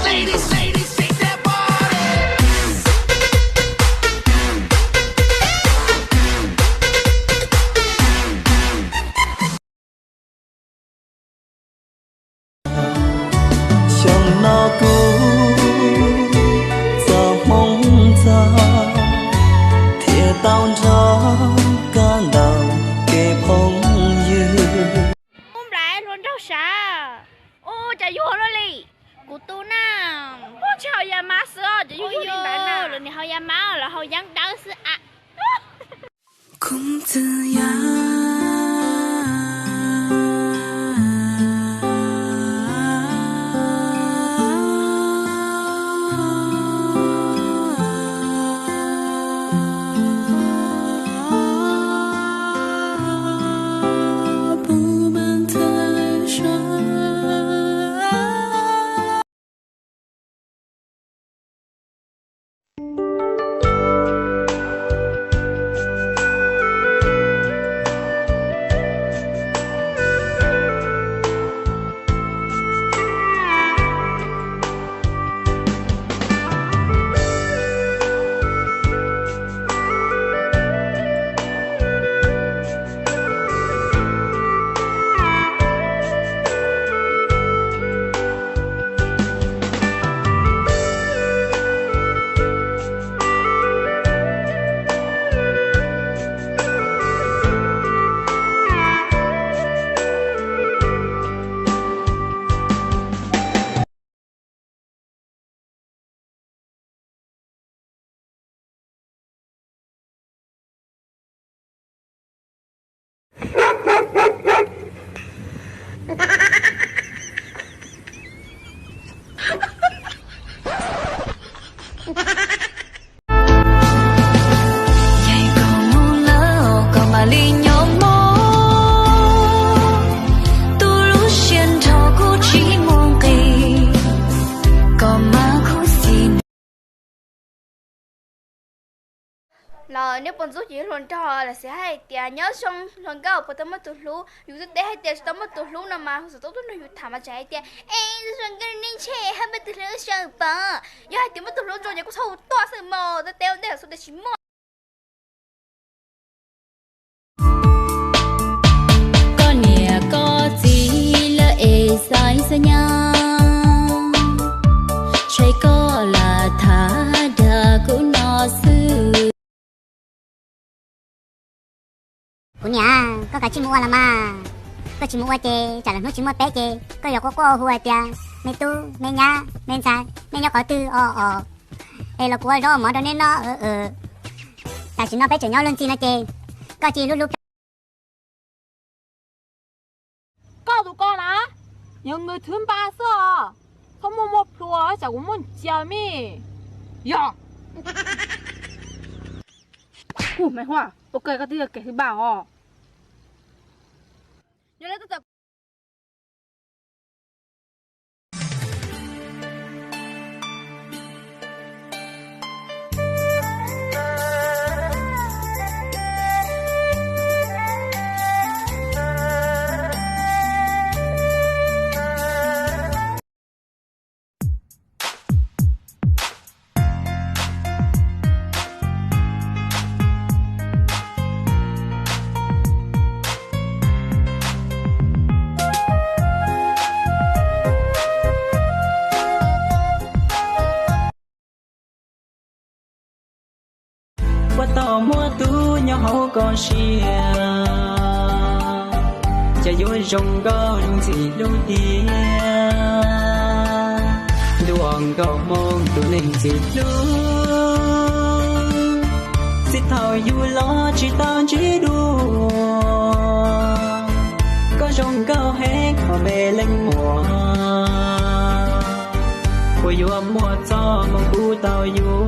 Ladies, ladies, shake that body. Trong nó cũ giờ mong ra thiệt tao cho cả đầu kề phong như Hôm lại luôn đâu sao? Ô, chả vô rồi lì. Cụ tu nào? Ô, chào ya má sữa, chả vô đi lại nào. Rồi này hao ya má là hao yang đau sữa à. cũng tự ya Là nếu bọn rút chỉ luôn cho là sẽ hay tiền nhớ xong lần cao của tao mất tụt lú, dù rất để hay tiền tao mất tụt lú nào mà sự tốt nó dù thảm mà chạy tiền, em lần cái nên che hay mất tụt lú sợ bà, giờ hay tiền mất tụt lú rồi giờ có thâu toa sợ mò, tao đeo để số để chỉ mò. Con nhà có gì là sai sao nhau, trái có là thả đà cũng nó xưa. Cô nhà có cả chim mua là mà có chim mua chê chả là nó chim mua bé chê có giờ có hùa tia mẹ tu mẹ nhà mẹ sai mẹ nhỏ có tư đây là cô đó mà đó nên nó tại chỉ nó bé chở nhau lên chi nó chê có chi lúc lúc có tụi con á nhiều người thương ba sao không mua một lúa chả cũng muốn chia mi ya mày hoa ok cái thứ kể thứ bảo nhớ lấy tập qua tàu mua tú nhau hậu con xia cha vui rong cao rong gì đâu tia đuông cao mong tu nên gì luôn xin thảo vui lo chỉ tao chỉ đua có rong cao hết họ về lên mùa của yêu mùa cho mong cu tao vui